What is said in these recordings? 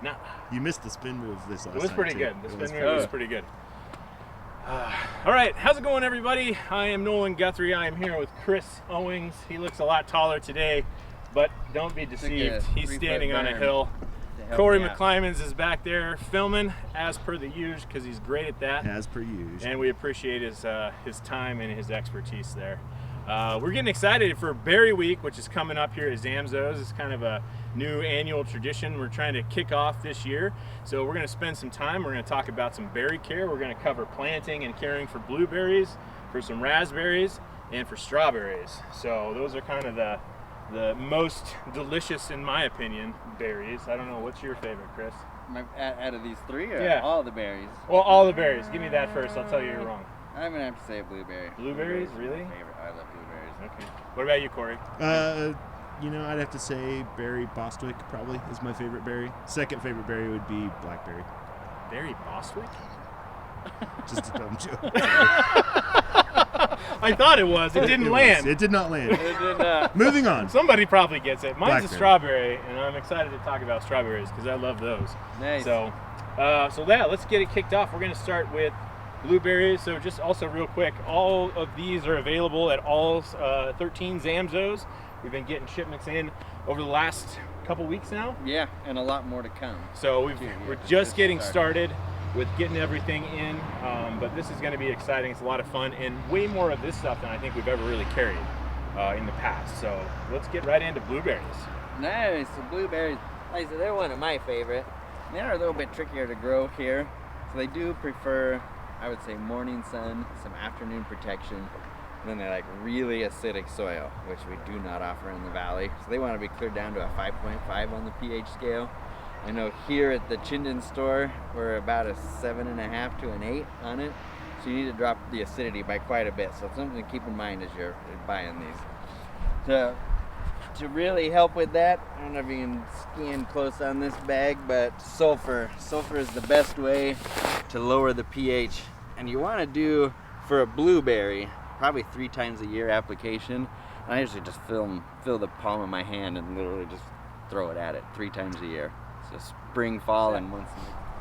No. You missed the spin move this last time. It was pretty too. good. The spin move was pretty good. All right, how's it going, everybody? I am Nolan Guthrie. I am here with Chris Owings. He looks a lot taller today, but don't be deceived. He's standing on a hill. Cory McClymans is back there filming, as per the usual, because he's great at that. As per usual. And we appreciate his time and his expertise there. We're getting excited for Berry Week, which is coming up here at Zamzows. It's kind of a new annual tradition we're trying to kick off this year. So we're going to spend some time. We're going to talk about some berry care. We're going to cover planting and caring for blueberries, for some raspberries, and for strawberries. So those are kind of the most delicious, in my opinion, berries. I don't know, what's your favorite, Chris? Out of these three, or all the berries? Well, all the berries. Give me that first. I'll tell you you're wrong. I'm gonna have to say blueberry. Blueberries, really? My favorite. I love blueberries. Okay. What about you, Cory? You know, I'd have to say Berry Bostwick probably is my favorite berry. Second favorite berry would be Blackberry. Berry Bostwick? Just a dumb joke. I thought it was. It didn't land. It did not land. It did not. Moving on. Somebody probably gets it. Mine's Blackberry. a strawberry, and I'm excited to talk about strawberries because I love those. Nice. So let's get it kicked off. We're going to start with blueberries. So just also real quick, all of these are available at all 13 Zamzows. We've been getting shipments in over the last couple weeks now. Yeah, and a lot more to come. So we're just getting started with getting everything in, but this is going to be exciting. It's a lot of fun, and way more of this stuff than I think we've ever really carried in the past. So let's get right into blueberries. Nice. So blueberries, like I said, they're one of my favorite. They're a little bit trickier to grow here, so they do prefer, I would say, morning sun, some afternoon protection, and then they like really acidic soil, which we do not offer in the valley. So they want to be cleared down to a 5.5 on the pH scale. I know here at the Chinden store, we're about a 7.5 to an 8 on it. So you need to drop the acidity by quite a bit. So it's something to keep in mind as you're buying these. To really help with that, I don't know if you can scan close on this bag, but sulfur. Sulfur is the best way to lower the pH. And you want to do, for a blueberry, probably 3 times a year application. And I usually just fill the palm of my hand and literally just throw it at it 3 times a year. So spring, fall, and once.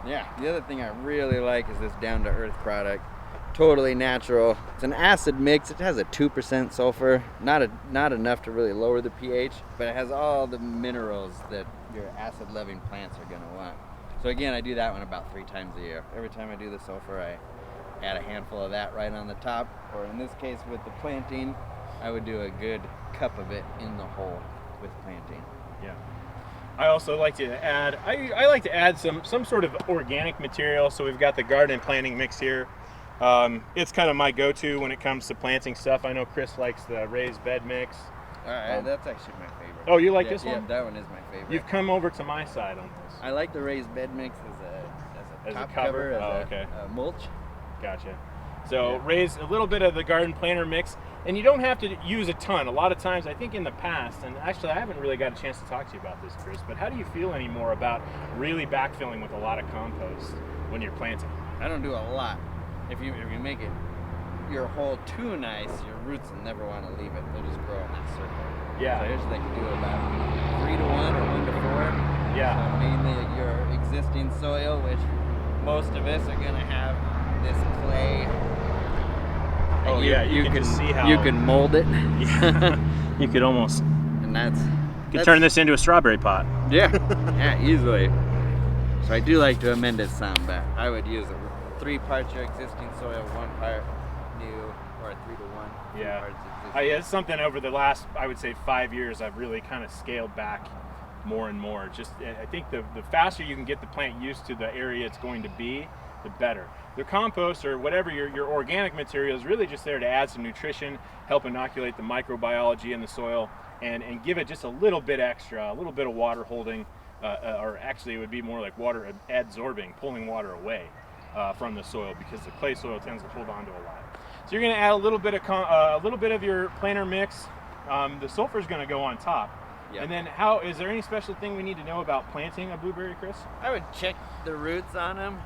Yeah, the other thing I really like is this down-to-earth product. Totally natural. It's an acid mix. It has a 2% sulfur. Not enough to really lower the pH, but it has all the minerals that your acid-loving plants are going to want. So again, I do that one about 3 times a year. Every time I do the sulfur, I add a handful of that right on the top. Or in this case, with the planting, I would do a good cup of it in the hole with planting. Yeah. I also like to add, I like to add some sort of organic material. So we've got the garden and planting mix here. It's kind of my go-to when it comes to planting stuff. I know Chris likes the raised bed mix. That's actually my favorite. Oh, you like this one? Yeah, that one is my favorite. You've come over to my side on this. I like the raised bed mix as a top cover, as a mulch. Gotcha. So raise a little bit of the garden planter mix, and you don't have to use a ton. A lot of times, I think in the past, and actually I haven't really got a chance to talk to you about this, Chris, but how do you feel anymore about really backfilling with a lot of compost when you're planting? I don't do a lot. If you make it your hole too nice, your roots will never want to leave it. They'll just grow in that circle. Yeah. So I usually like to do about 3 to 1 or 1 to 4. Yeah. So mainly your existing soil, which most of us are going to have this clay. Oh yeah, you can see how you can mold it. Yeah. You could almost. And that's turn this into a strawberry pot. Yeah. Yeah, easily. So I do like to amend it some, but I would use 3 parts your existing soil, 1 part new, or 3 to 1. Yeah. Parts existing. It's something over the last, I would say, 5 years, I've really kind of scaled back more and more. Just, I think the faster you can get the plant used to the area it's going to be, the better. The compost or whatever your organic material is really just there to add some nutrition, help inoculate the microbiology in the soil, and give it just a little bit extra, a little bit of water holding, or actually it would be more like water adsorbing, pulling water away from the soil, because the clay soil tends to hold on to a lot. So you're going to add a little bit of your planter mix. The sulfur is going to go on top. Yep. And then is there any special thing we need to know about planting a blueberry, Chris? I would check the roots on them.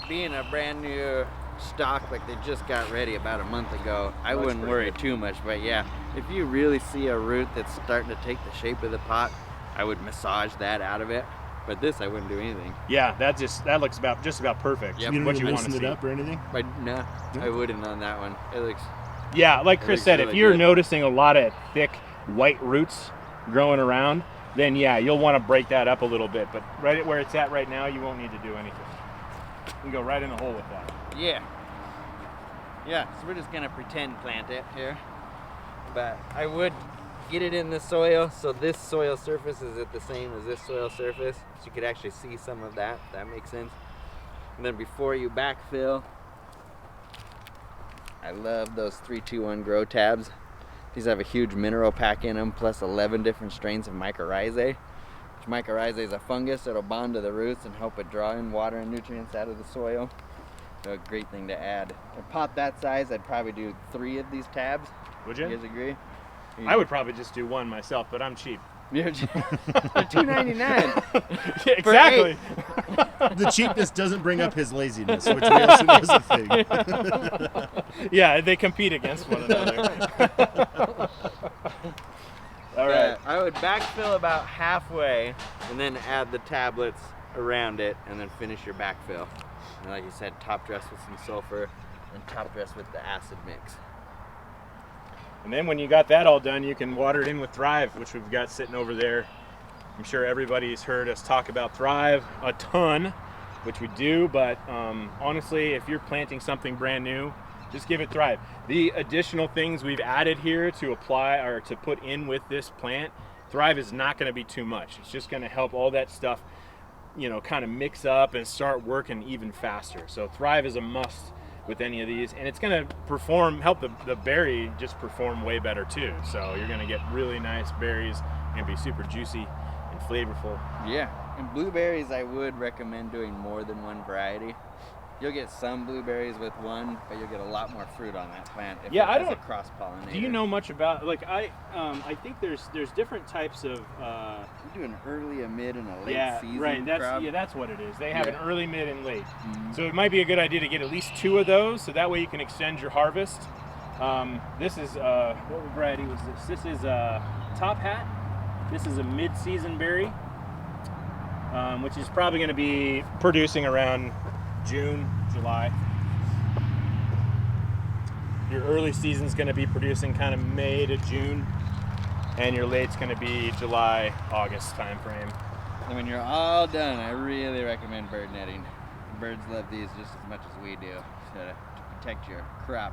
Being a brand new stock, like they just got ready about a month ago, I wouldn't worry too much. But yeah, if you really see a root that's starting to take the shape of the pot, I would massage that out of it. But this, I wouldn't do anything. Yeah, that looks just about perfect. Yep. You don't What even you want to loosen it see. up or anything? But no, I wouldn't on that one. It looks. Yeah, like Chris looks said, if really you're good. noticing a lot of thick white roots growing around, then yeah, you'll want to break that up a little bit. But right at where it's at right now, you won't need to do anything. You can go right in the hole with that. Yeah. Yeah, so we're just gonna pretend plant it here. But I would get it in the soil, so this soil surface is the same as this soil surface. So you could actually see some of that, if that makes sense. And then before you backfill, I love those 3-2-1 grow tabs. These have a huge mineral pack in them, plus 11 different strains of mycorrhizae. Which mycorrhizae is a fungus that'll bond to the roots and help it draw in water and nutrients out of the soil. So a great thing to add. A pot that size, I'd probably do 3 of these tabs. Would You you? guys agree? I would probably just do one myself, but I'm cheap. They're $2.99. Yeah, exactly. The cheapness doesn't bring up his laziness, which we also know is a thing. Yeah, they compete against one another. All right. I would backfill about halfway and then add the tablets around it and then finish your backfill. And like you said, top dress with some sulfur and top dress with the acid mix. And then when you got that all done, you can water it in with Thrive, which we've got sitting over there. I'm sure everybody's heard us talk about Thrive a ton, which we do, but honestly, if you're planting something brand new, just give it Thrive. The additional things we've added here to apply or to put in with this plant, Thrive is not going to be too much. It's just going to help all that stuff, you know, kind of mix up and start working even faster. So Thrive is a must with any of these, and it's going to help the berry just perform way better too. So you're going to get really nice berries, going to be super juicy and flavorful. Yeah, and blueberries I would recommend doing more than one variety. You'll get some blueberries with one, but you'll get a lot more fruit on that plant if Yeah, it has a cross-pollinator. Do you know much about, like, I think there's different types of You do an early, a mid, and a late season right. crop. That's what it is. They have an Yeah. early, mid, and late. Mhm. So it might be a good idea to get at least 2 of those, so that way you can extend your harvest. This is what variety was this? This is Top Hat. This is a mid-season berry, which is probably going to be producing around June, July. Your early season's going to be producing kind of May to June, and your late's going to be July, August time frame. And when you're all done, I really recommend bird netting. Birds love these just as much as we do, so to protect your crop.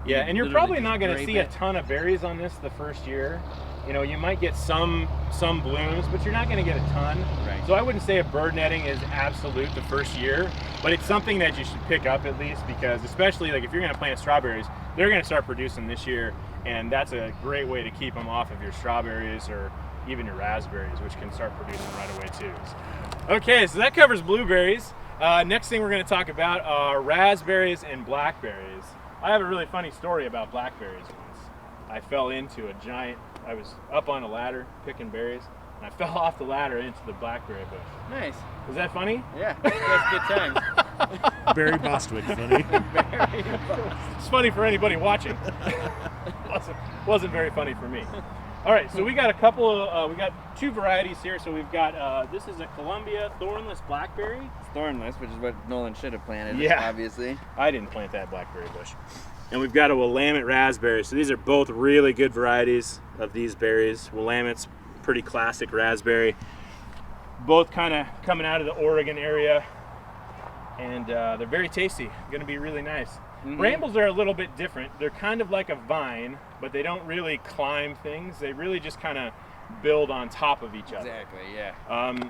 Yeah, and you're Literally probably not just going to drape see a it. ton of berries on this the first year. You know, you might get some blooms, but you're not going to get a ton. Right. So I wouldn't say a bird netting is absolute the first year, but it's something that you should pick up at least, because especially like if you're going to plant strawberries, they're going to start producing this year, and that's a great way to keep them off of your strawberries or even your raspberries, which can start producing right away too. Okay, so that covers blueberries. Next thing we're going to talk about are raspberries and blackberries. I have a really funny story about blackberries once. I fell into I was up on a ladder picking berries, and I fell off the ladder into the blackberry bush. Nice. Was that funny? Yeah, that's good times. Barry Bostwick, funny. It's funny for anybody watching. wasn't very funny for me. All right, so we got we got 2 varieties here. So we've got, this is a Columbia thornless blackberry. It's thornless, which is what Nolan should have planted, Yeah. obviously. I didn't plant that blackberry bush. And we've got a Willamette raspberry. So these are both really good varieties of these berries. Willamette's pretty classic raspberry. Both kind of coming out of the Oregon area. And they're very tasty. Going to be really nice. Mhm. Brambles are a little bit different. They're kind of like a vine, but they don't really climb things. They really just kind of build on top of each other. Exactly, yeah.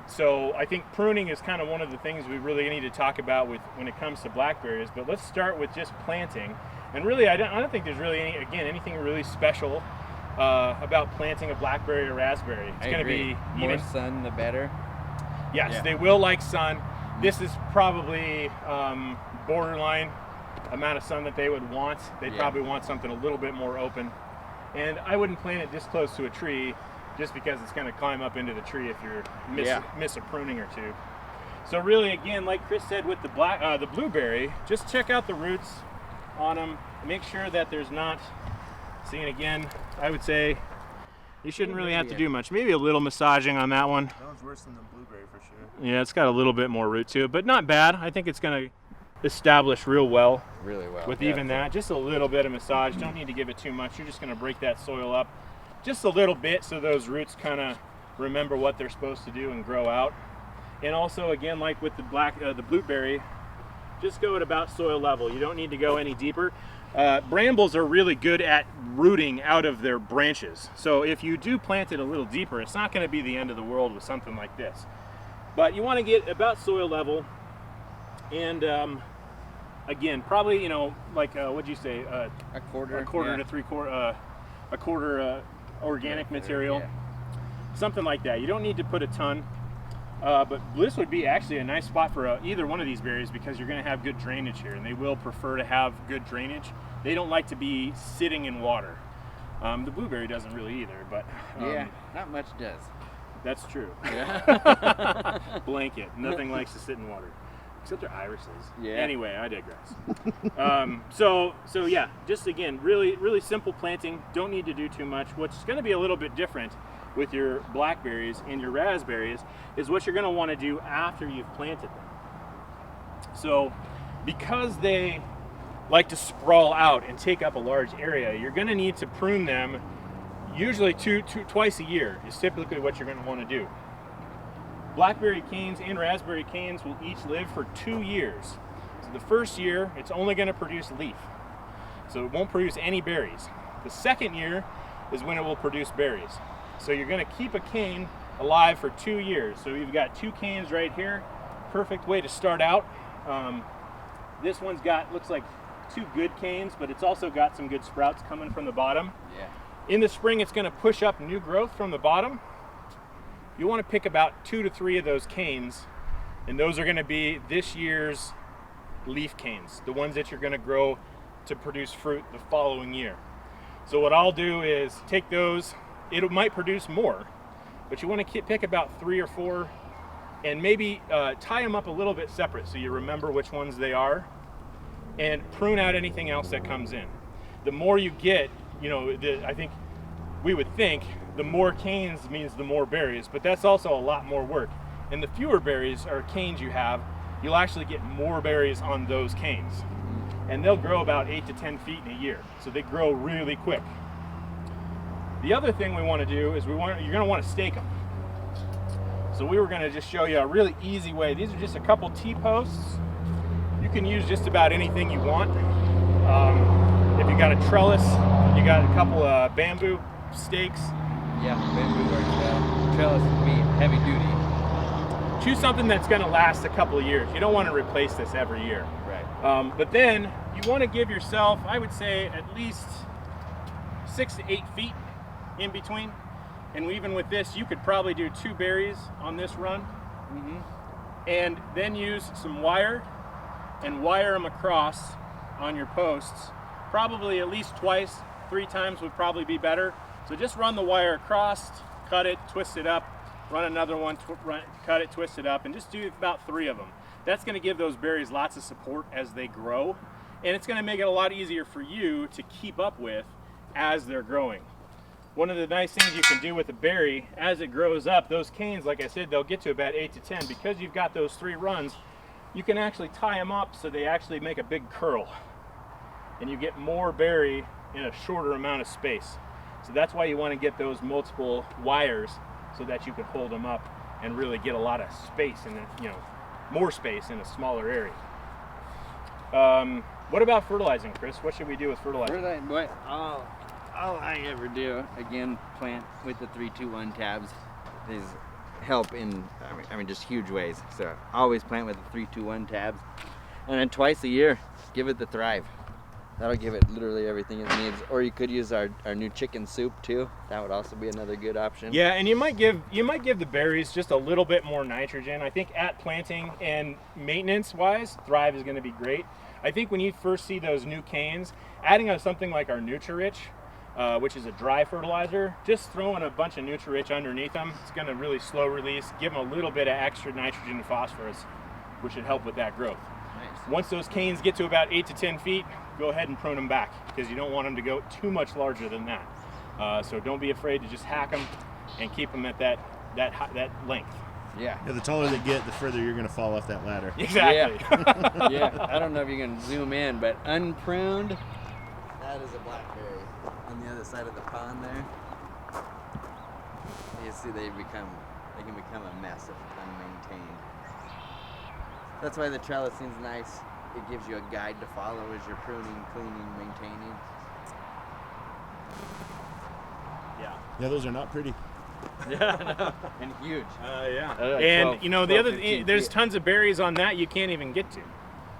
So I think pruning is kind of one of the things we really need to talk about when it comes to blackberries. But let's start with just planting. And really, I don't think there's really anything really special about planting a blackberry or raspberry. It's going to be more sun, the better. Yes, Yeah. they will like sun. This is probably borderline amount of sun that they would want. They'd Yeah. probably want something a little bit more open. And I wouldn't plant it this close to a tree just because it's going to climb up into the tree if you miss a pruning or two. So really, again, like Chris said with the blueberry, just check out the roots on them. Make sure that there's not, seeing again, I would say You shouldn't really have to do much. Maybe a little massaging on that one. That one's worse than the blueberry for sure. Yeah, it's got a little bit more root to it, but not bad. I think it's going to establish real well. Really well. With even that, just a little bit of massage. Don't need to give it too much. You're just going to break that soil up just a little bit so those roots kind of remember what they're supposed to do and grow out. And also, again, like with the blueberry, just go at about soil level. You don't need to go any deeper. Brambles are really good at rooting out of their branches. So if you do plant it a little deeper, it's not going to be the end of the world with something like this. But you want to get about soil level. And again, probably, you know, like what'd you say? A quarter yeah. to 3/4, a quarter organic material, something like that. You don't need to put a ton. But this would be actually a nice spot for either one of these berries because you're going to have good drainage here, and they will prefer to have good drainage. They don't like to be sitting in water. The blueberry doesn't really either, but yeah, not much does. That's true. Yeah. Blanket. Nothing likes to sit in water, except their irises. Yeah. Anyway, I digress. So yeah, just again, really simple planting. Don't need to do too much. What's going to be a little bit different with your blackberries and your raspberries is what you're going to want to do after you've planted them. So because they like to sprawl out and take up a large area, you're going to need to prune them usually twice a year is typically what you're going to want to do. Blackberry canes and raspberry canes will each live for 2 years. So the first year, it's only going to produce leaf. So it won't produce any berries. The second year is when it will produce berries. So you're going to keep a cane alive for 2 years. So you've got 2 canes right here. Perfect way to start out. This one's got, looks like 2 good canes, but it's also got some good sprouts coming from the bottom. Yeah. In the spring, it's going to push up new growth from the bottom. You want to pick about 2 to 3 of those canes, and those are going to be this year's leaf canes, the ones that you're going to grow to produce fruit the following year. So what I'll do is take those. It might produce more, but you want to pick about 3 or 4 and maybe tie them up a little bit separate so you remember which ones they are, and prune out anything else that comes in. The more you get, you know, we would think the more canes means the more berries, but that's also a lot more work. And the fewer berries or canes you have, you'll actually get more berries on those canes. And they'll grow about 8 to 10 feet in a year, so they grow really quick. The other thing we want to do is you're going to want to stake them. So we were going to just show you a really easy way. These are just a couple T-posts. You can use just about anything you want. If you got a trellis, you got a couple of bamboo stakes. Yeah, bamboo works well. Trellis would be heavy duty. Choose something that's going to last a couple of years. You don't want to replace this every year. Right. But then you want to give yourself, I would say, at least 6 to 8 feet in between. And even with this, you could probably do 2 berries on this run. Mm-hmm. And then use some wire and wire them across on your posts. Probably at least twice, 3 times would probably be better. So just run the wire across, cut it, twist it up, run another one, cut it, twist it up, and just do about 3 of them. That's going to give those berries lots of support as they grow, and it's going to make it a lot easier for you to keep up with as they're growing. One of the nice things you can do with a berry, as it grows up, those canes, like I said, they'll get to about 8 to 10. Because you've got those 3 runs, you can actually tie them up so they actually make a big curl. And you get more berry in a shorter amount of space. So that's why you want to get those multiple wires so that you can hold them up and really get a lot of space in it, you know, more space in a smaller area. What about fertilizing, Chris? What should we do with fertilizer? All I ever do, again, plant with the 3-2-1 tabs. These help in, I mean, just huge ways. So always plant with the 3-2-1 tabs. And then twice a year, give it the Thrive. That'll give it literally everything it needs. Or you could use our new chicken soup too. That would also be another good option. Yeah, and you might give the berries just a little bit more nitrogen. I think at planting and maintenance wise, Thrive is going to be great. I think when you first see those new canes, adding on something like our Nutri-Rich, which is a dry fertilizer, just throwing a bunch of Nutri-Rich underneath them, it's going to really slow release, give them a little bit of extra nitrogen and phosphorus, which should help with that growth. Nice. Once those canes get to about 8 to 10 feet, go ahead and prune them back because you don't want them to go too much larger than that. So don't be afraid to just hack them and keep them at that length. Yeah. Yeah, the taller they get, the further you're going to fall off that ladder. Exactly. Yeah. I don't know if you can zoom in, but unpruned, that is a blackberry on the other side of the pond there. You see they can become a mess if unmaintained. That's why the trellis seems nice. It gives you a guide to follow as you're pruning, cleaning, maintaining. Yeah, those are not pretty. Yeah, and huge. Yeah. Like And 12, you know, 15 there's feet. tons of berries on that you can't even get to.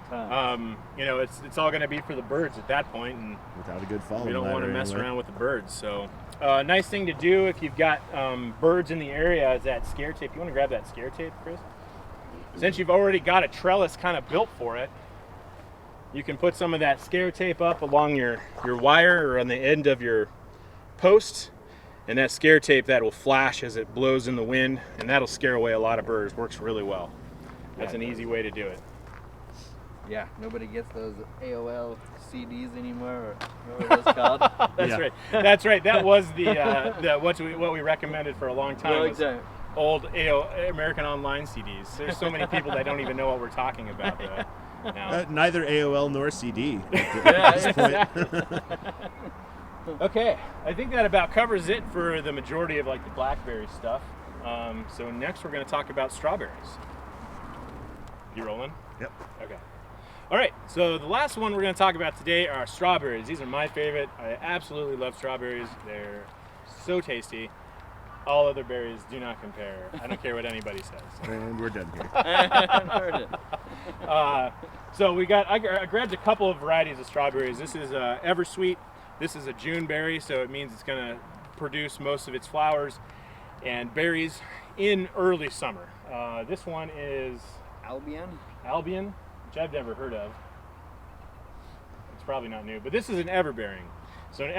Tons. You know, it's all going to be for the birds at that point, and Without a good following we don't want to ladder mess anyway. around with the birds. So, nice thing to do if you've got birds in the area is that scare tape. You want to grab that scare tape, Chris? Since you've already got a trellis kind of built for it, you can put some of that scare tape up along your wire or on the end of your post, and that scare tape that will flash as it blows in the wind, and that'll scare away a lot of birds. Works really well. That's an easy way to do it. Yeah, nobody gets those AOL CDs anymore, or what was called. That's Yeah. right. That's right. That was the what we recommended for a long time. Was old American Online CDs. There's so many people that don't even know what we're talking about now. Neither AOL nor CD. Okay, I think that about covers it for the majority of like the blackberry stuff. So next we're going to talk about strawberries. You rolling? Yep. Okay. All right, so the last one we're going to talk about today are strawberries. These are my favorite. I absolutely love strawberries. They're so tasty. All other berries do not compare. I don't care what anybody says. And we're done here. So I grabbed a couple of varieties of strawberries. This is Eversweet. This is a June berry, so it means it's going to produce most of its flowers and berries in early summer. This one is Albion, which I've never heard of. It's probably not new, but this is an everbearing. So what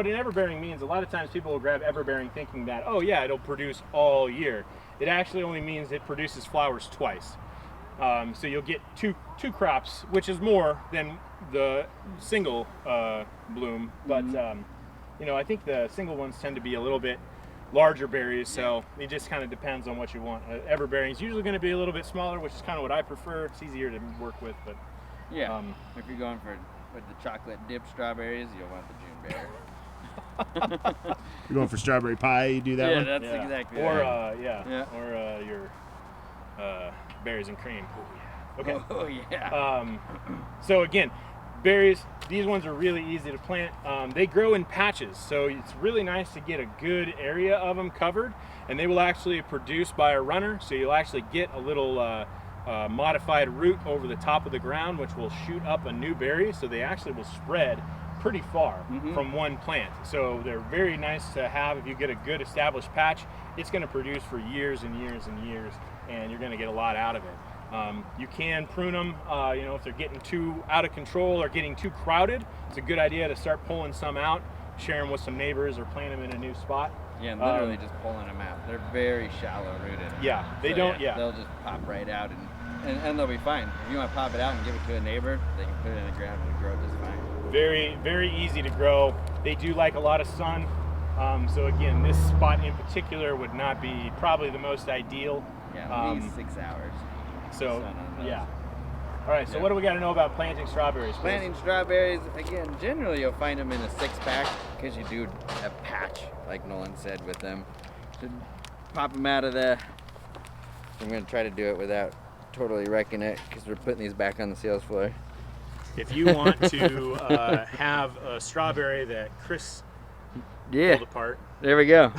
an everbearing means, a lot of times people will grab everbearing thinking that, oh yeah, it'll produce all year. It actually only means it produces flowers twice. So you'll get two crops, which is more than the single bloom. But you know, I think the single ones tend to be a little bit larger berries, so it just kind of depends on what you want. Everbearing is usually going to be a little bit smaller, which is kind of what I prefer. It's easier to work with, but yeah. If you're going with the chocolate dip strawberries, you'll want the June berry. You're going for strawberry pie, you do that one? That's exactly or right. or your berries and cream. Oh, yeah. Okay. Oh yeah. So again, berries, these ones are really easy to plant. They grow in patches, so it's really nice to get a good area of them covered, and they will actually produce by a runner, so you'll actually get a little modified root over the top of the ground, which will shoot up a new berry, so they actually will spread pretty far from one plant. So they're very nice to have. If you get a good established patch, it's going to produce for years and years and years, and you're going to get a lot out of it. You can prune them, you know, if they're getting too out of control or getting too crowded. It's a good idea to start pulling some out, share them with some neighbors, or plant them in a new spot. Yeah, and literally just pulling them out. They're very shallow rooted. Yeah, they don't. Yeah, they'll just pop right out, and they'll be fine. If you want to pop it out and give it to a neighbor, they can put it in the ground and grow just fine. Very, very easy to grow. They do like a lot of sun. So again, this spot in particular would not be probably the most ideal. Yeah, at least 6 hours. So yeah. All right. So what do we got to know about planting strawberries? Chris? Planting strawberries, again, generally you'll find them in a 6-pack because you do a patch, like Nolan said, with them. So pop them out of the. I'm going to try to do it without totally wrecking it because we're putting these back on the sales floor. If you want to have a strawberry that Chris pulled apart, there we go.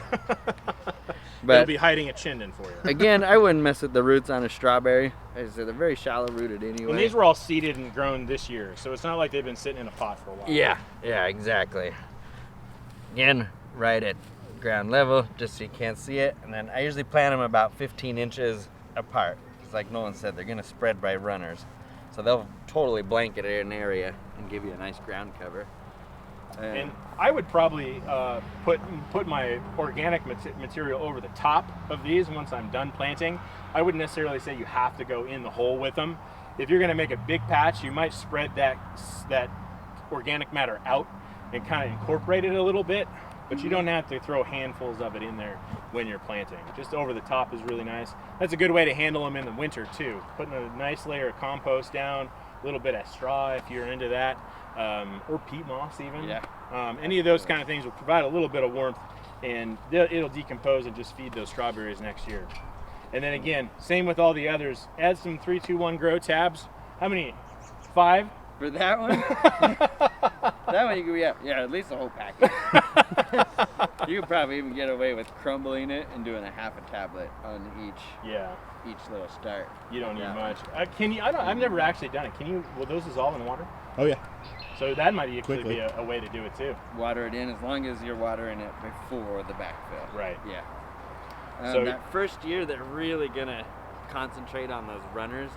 But it'll be hiding a chinden for you. Again, I wouldn't mess with the roots on a strawberry. As I said, they're very shallow rooted anyway. And these were all seeded and grown this year, so it's not like they've been sitting in a pot for a while. Yeah, exactly. Again, right at ground level, just so you can't see it. And then I usually plant them about 15 inches apart. Because like Nolan said, they're going to spread by runners. So they'll totally blanket an area and give you a nice ground cover. And I would probably put my organic material over the top of these once I'm done planting. I wouldn't necessarily say you have to go in the hole with them. If you're going to make a big patch, you might spread that organic matter out and kind of incorporate it a little bit. but you don't have to throw handfuls of it in there when you're planting. Just over the top is really nice. That's a good way to handle them in the winter too. Putting a nice layer of compost down, a little bit of straw if you're into that, or peat moss even. Yeah. Any of those kind of things will provide a little bit of warmth, and it'll decompose and just feed those strawberries next year. And then again, same with all the others. Add some 3-2-1 grow tabs. How many? 5? For that one? That one you could, yeah, at least a whole packet. You could probably even get away with crumbling it and doing a half a tablet on each little start. You don't need much. Can you? I've never actually done it. Can you? Will those dissolve in water? Oh yeah. So that might actually Quickly. be a way to do it too. Water it in as long as you're watering it before the backfill. Right. Yeah. So that first year, they're really gonna concentrate on those runners.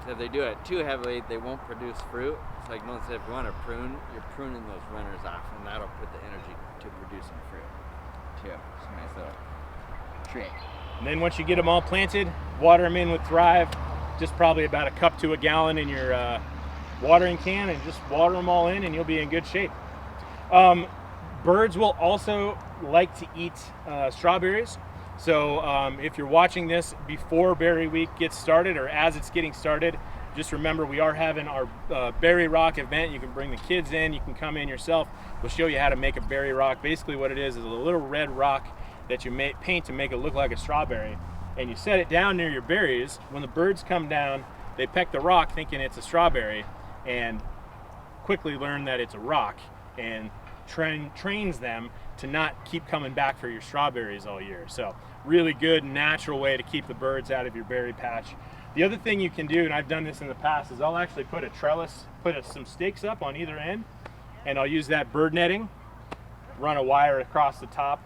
If they do it too heavily, they won't produce fruit. It's like Nolan said, if you want to prune, you're pruning those runners off, and that'll put the energy to producing fruit too. It's a nice little trick. And then once you get them all planted, water them in with Thrive. Just probably about a cup to a gallon in your watering can, and just water them all in, and you'll be in good shape. Birds will also like to eat strawberries. So if you're watching this before Berry Week gets started or as it's getting started, just remember we are having our Berry Rock event. You can bring the kids in, you can come in yourself. We'll show you how to make a berry rock. Basically what it is a little red rock that you paint to make it look like a strawberry. And you set it down near your berries. When the birds come down, they peck the rock thinking it's a strawberry and quickly learn that it's a rock, and trains them to not keep coming back for your strawberries all year. So really good natural way to keep the birds out of your berry patch. The other thing you can do, and I've done this in the past, is I'll actually put a trellis, some stakes up on either end, and I'll use that bird netting, run a wire across the top,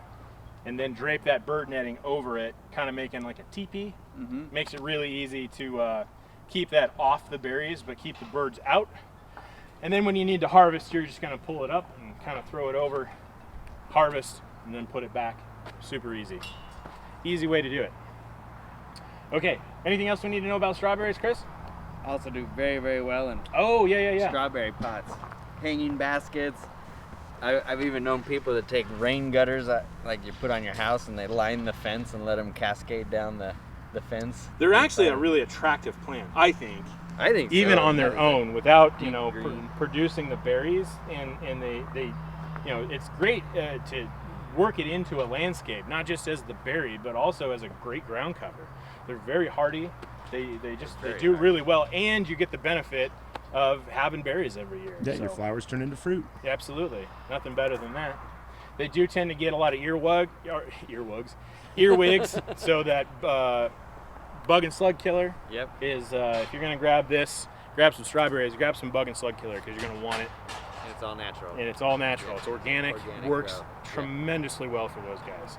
and then drape that bird netting over it, kind of making like a teepee. Makes it really easy to keep that off the berries, but keep the birds out. And then when you need to harvest, you're just gonna pull it up and kind of throw it over, harvest, and then put it back. Super easy. Easy way to do it. Okay, anything else we need to know about strawberries, Chris? Also do very, very well in strawberry pots. Hanging baskets. I've even known people that take rain gutters like you put on your house, and they line the fence and let them cascade down the fence. They're actually a really attractive plant, I think. I think even so. on their own, without green. producing the berries, and they it's great to work it into a landscape, not just as the berry, but also as a great ground cover. They're very hardy. They do really well, and you get the benefit of having berries every year. Yeah, your flowers turn into fruit. Yeah, absolutely. Nothing better than that. They do tend to get a lot of earwigs, so that bug and slug killer is, if you're going to grab some strawberries, grab some bug and slug killer, because you're going to want it. And it's all natural. And it's all natural. It's organic works grow. tremendously well for those guys.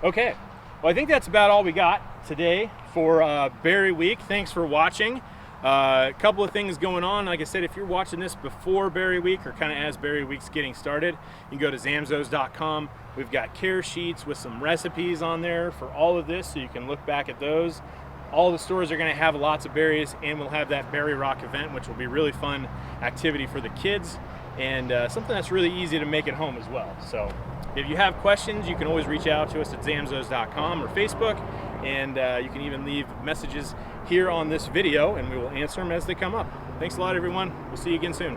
Okay, well, I think that's about all we got today for Berry Week. Thanks for watching. A couple of things going on. Like I said, if you're watching this before Berry Week or kind of as Berry Week's getting started, you can go to Zamzows.com. We've got care sheets with some recipes on there for all of this, so you can look back at those. All the stores are going to have lots of berries, and we'll have that Berry Rock event, which will be really fun activity for the kids, and something that's really easy to make at home as well. So if you have questions, you can always reach out to us at Zamzows.com or Facebook, and you can even leave messages here on this video, and we will answer them as they come up. Thanks a lot, everyone. We'll see you again soon.